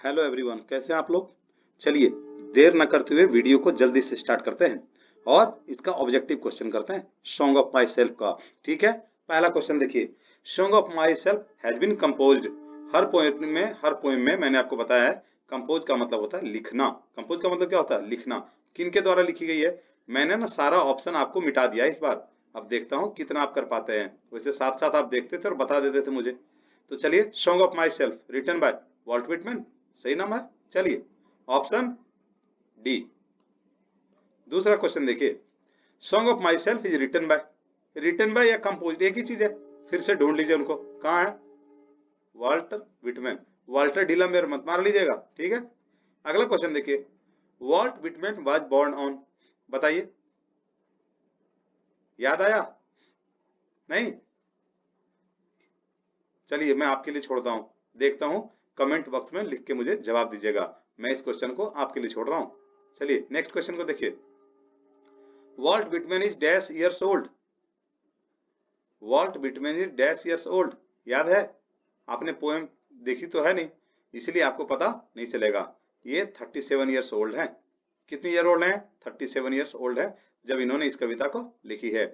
Hello everyone, कैसे हैं आप लोग। चलिए देर न करते हुए वीडियो को जल्दी से स्टार्ट करते हैं और इसका ऑब्जेक्टिव क्वेश्चन करते हैं सॉन्ग ऑफ माई सेल्फ का। ठीक है, पहला क्वेश्चन देखिए। Song of myself has been composed. हर पोएम में मैंने आपको बताया है कंपोज का मतलब होता है लिखना। कंपोज का मतलब क्या होता है? लिखना। किन के द्वारा लिखी गई है? मैंने ना सारा ऑप्शन आपको मिटा दिया है इस बार। अब देखता हूँ कितना आप कर पाते हैं। वैसे साथ साथ आप देखते थे और बता देते थे मुझे। तो चलिए, song of myself written by Walt Whitman, सही नाम है। चलिए, ऑप्शन डी। दूसरा क्वेश्चन देखिए। Song of myself is written by या कंपोज, एक ही चीज है। फिर से ढूंढ लीजिए उनको, कहाँ है? Walter Whitman. वाल्टर डिलमेयर मत मार लीजिएगा, ठीक है। अगला क्वेश्चन देखिए। Walt Whitman was born on, बताइए। याद आया? नहीं? चलिए मैं आपके लिए छोड़ता हूं, देखता हूं। कमेंट बॉक्स में लिख के मुझे जवाब दीजिएगा। मैं इस क्वेश्चन को आपके लिए छोड़ रहा हूं। चलिए नेक्स्ट क्वेश्चन को देखिए। Walt Whitman is dash years old. Walt Whitman is dash years old, याद है? आपने पोएम देखी तो है नहीं, इसलिए आपको पता नहीं चलेगा। ये 37 ईयर्स ओल्ड है। कितनी ईयर ओल्ड है? 37 ईयर्स ओल्ड है जब इन्होंने इस कविता को लिखी है।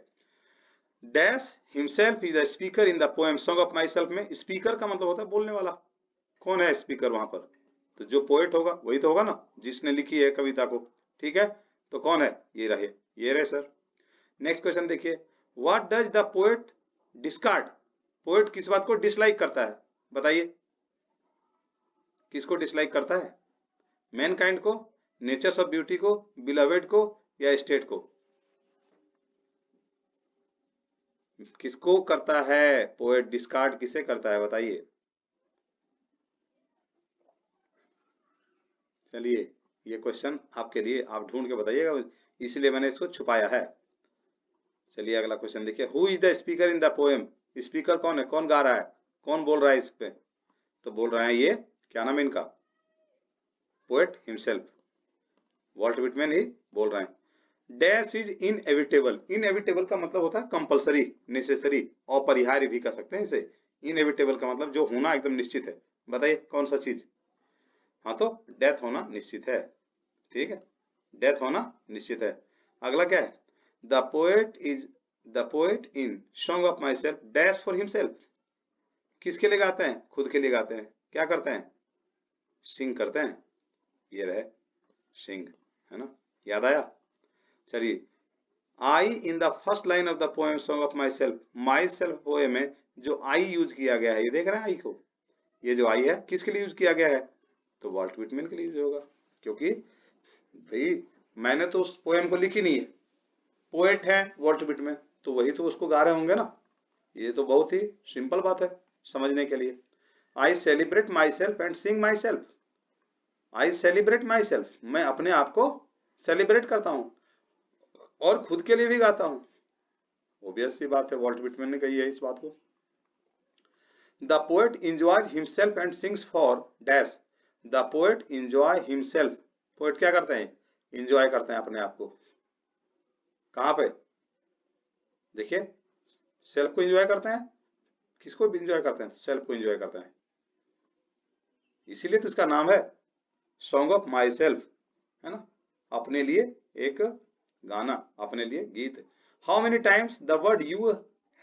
Dash himself is the speaker in the poem song of my self में स्पीकर का मतलब होता है बोलने वाला। कौन है स्पीकर वहां पर? तो जो पोएट होगा वही तो होगा ना, जिसने लिखी है कविता को। ठीक है, तो कौन है? ये रहे सर। नेक्स्ट क्वेश्चन देखिए। What does the poet discard. Poet किस बात को डिसलाइक करता है, बताइए। किसको डिसलाइक करता है? मैनकाइंड को, नेचर्स ऑफ ब्यूटी को, बिलवेड को, या स्टेट को? किसको करता है पोएट डिस्कार्ड? किसे करता है बताइए। चलिए, ये क्वेश्चन आपके लिए, आप ढूंढ के बताइएगा, इसलिए मैंने इसको छुपाया है। चलिए अगला क्वेश्चन देखिए। Who is the speaker in the poem. Speaker कौन है? कौन गा रहा है? कौन बोल रहा है इस पे? तो बोल रहे हैं ये, क्या नाम है इनका? पोएट हिमसेल्फ, वॉल्ट विटमैन ही बोल रहे हैं। Dash is inevitable. इनएविटेबल का मतलब होता है कंपलसरी, नेसेसरी, अपरिहार्य भी कह सकते हैं इसे। इनएविटेबल का मतलब जो होना एकदम निश्चित है। बताइए कौन सा चीज? हाँ, तो डेथ होना निश्चित है। ठीक है, डेथ होना निश्चित है। अगला क्या है? The poet in song of my self dash for himself. किसके लिए गाते हैं? खुद के लिए गाते हैं। क्या करते हैं? सिंग करते हैं। ये रहे सिंग, है ना, याद आया? चलिए, I in the first line of the poem song of myself poem में जो आई यूज किया गया है, ये देख रहे हैं आई को? ये जो आई है किसके लिए यूज किया गया है? तो वॉल्ट विटमैन के लिए यूज होगा, क्योंकि भाई मैंने तो उस पोएम को लिखी नहीं है, पोएट है वॉल्ट विटमैन, तो वही तो उसको गा रहे होंगे ना। ये तो बहुत ही सिंपल बात है समझने के लिए। आई celebrate my self and Singh my self. I celebrate my self, मैं अपने आप को सेलिब्रेट करता हूं और खुद के लिए भी गाता हूं। ओबियस सी बात है, वॉल्ट विटमैन ने कही है इस बात को। The poet enjoys himself and sings for dash. The poet enjoy himself. Poet क्या करते हैं? इंजॉय करते हैं अपने आप को। कहां पे? देखिए, सेल्फ को एंजॉय करते हैं। किसको एंजॉय करते हैं? सेल्फ को एंजॉय करते हैं। इसीलिए तो इसका नाम है सॉन्ग ऑफ माई सेल्फ, है ना। अपने लिए एक गाना, अपने लिए गीत। How many times the word you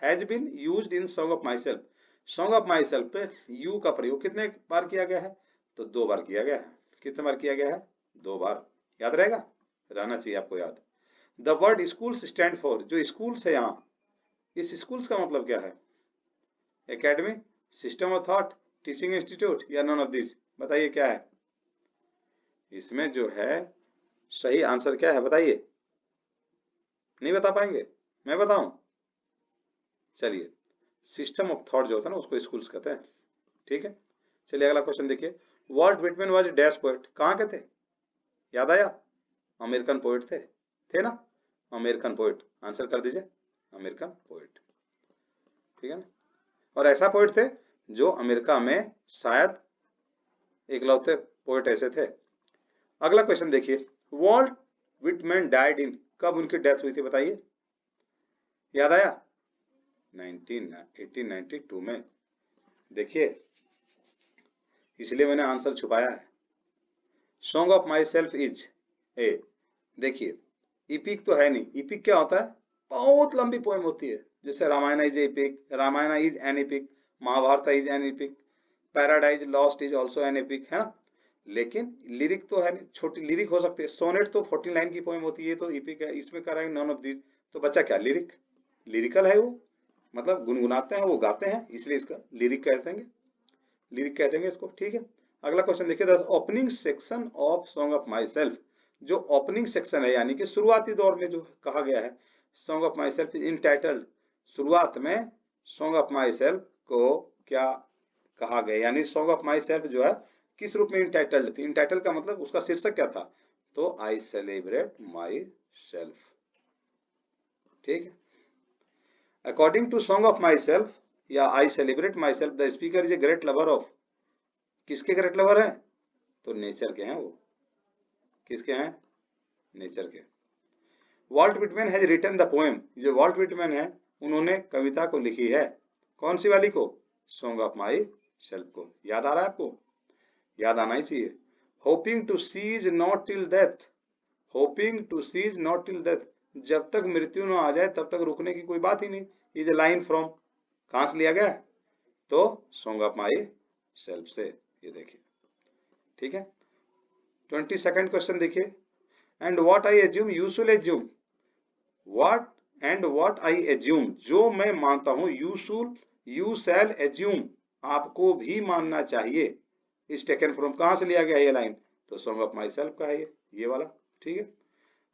has been used in song of myself. Song of myself पे यू का प्रयोग कितने बार किया गया है? तो 2 बार किया गया है। कितने बार किया गया है? 2 बार। याद रहेगा? रहना चाहिए आपको याद। The word schools stand for, जो स्कूल्स है यहाँ, इस स्कूल्स का मतलब क्या है? Academy, system of thought, teaching institute, या नॉन ऑफ दिस? बताइए क्या है इसमें जो है सही आंसर? क्या है बताइए। नहीं बता पाएंगे? मैं बताऊं? चलिए, सिस्टम ऑफ थॉट जो होता है ना, उसको स्कूल्स कहते हैं। ठीक है, चलिए अगला क्वेश्चन देखिए। Walt Whitman was dash poet, कहाँ के थे? याद आया? अमेरिकन पोएट थे ना, अमेरिकन पोएट। आंसर कर दीजिए, अमेरिकन पोएट। ठीक है ना, और ऐसा पोएट थे जो अमेरिका में शायद इकलौते पोएट ऐसे थे। अगला क्वेश्चन देखिए। वॉल्ट विटमैन डाइड इन, कब उनकी डेथ हुई थी बताइए। याद आया? 1892 में। देखिए, इसलिए मैंने आंसर छुपाया है, song of myself is a. देखिए इपिक तो है नहीं, इपिक क्या होता है, बहुत लंबी पोएम होती है, जैसे Ramayana is epic, Ramayana is an epic, Mahabharata is an epic, paradise lost is also an epic, है ना। लेकिन लिरिक तो है नहीं, छोटी लिरिक हो सकती है, सोनेट तो 14 लाइन की पोएम होती है, तो इपिक है, इसमें कर रहा है नॉन ऑफ दीज, तो बच्चा क्या लिरिक, लिरिकल है वो, मतलब गुनगुनाते हैं वो, गाते हैं, इसलिए इसका लिरिक कह देंगे, लिरिक कह देंगे इसको, ठीक है। अगला क्वेश्चन देखिए, the opening section of song of my self, जो ओपनिंग सेक्शन है यानी कि शुरुआती दौर में जो कहा गया है, song of myself is entitled, शुरुआत में सॉन्ग ऑफ माई सेल्फ को क्या कहा गया, यानी सॉन्ग ऑफ माई सेल्फ जो है किस रूप में इंटाइटल्ड थी, इंटाइटल का मतलब उसका शीर्षक क्या था, तो आई सेलिब्रेट माई सेल्फ, ठीक है। According to song of myself या I celebrate myself, the speaker is a great lover of, किसके ग्रेट लवर है, तो नेचर के हैं वो, किसके हैं, नेचर के। Walt Whitman has written the poem, जो वॉल्ट विटमैन है उन्होंने कविता को लिखी है, कौन सी वाली को, सॉन्ग ऑफ माई सेल्फ को, याद आ रहा है आपको, याद आना ही चाहिए। Hoping to cease not till death, hoping to cease not till death, जब तक मृत्यु न आ जाए तब तक रुकने की कोई बात ही नहीं, इज ए लाइन फ्रॉम, कहां से लिया गया है, तो सॉन्ग ऑफ माई सेल्फ से, ये देखिए, ठीक है। 22nd क्वेश्चन देखिए, and what I assume you should assume, what and what I assume, जो मैं मानता हूं, यू शैल एज्यूम, आपको भी मानना चाहिए, इज टेकन फ्रॉम, कहां से लिया गया ये लाइन, तो सॉन्ग ऑफ माई सेल्फ का है ये वाला, ठीक है।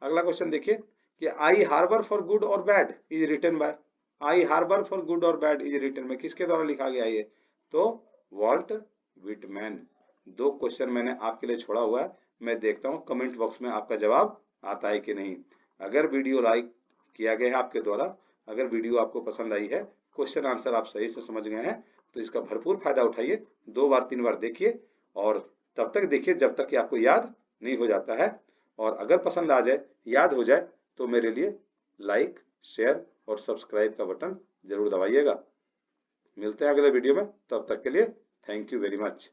अगला क्वेश्चन देखिए कि आई हार्बर फॉर गुड और bad is written by, I harbour for good और बैड इज रिटन में किसके द्वारा लिखा गया ये, तो वॉल्ट विटमैन। 2 क्वेश्चन मैंने आपके लिए छोड़ा हुआ है, मैं देखता हूं कमेंट बॉक्स में आपका जवाब आता है कि नहीं। अगर वीडियो लाइक किया गया है आपके द्वारा, अगर वीडियो आपको पसंद आई है, क्वेश्चन आंसर आप सही से समझ गए हैं, तो इसका भरपूर फायदा उठाइए, 2 बार 3 बार देखिए, और तब तक देखिए जब तक कि आपको याद नहीं हो जाता है, और अगर पसंद आ जाए, याद हो जाए, तो मेरे लिए लाइक, शेयर और सब्सक्राइब का बटन जरूर दबाइएगा। मिलते हैं अगले वीडियो में, तब तक के लिए थैंक यू वेरी मच।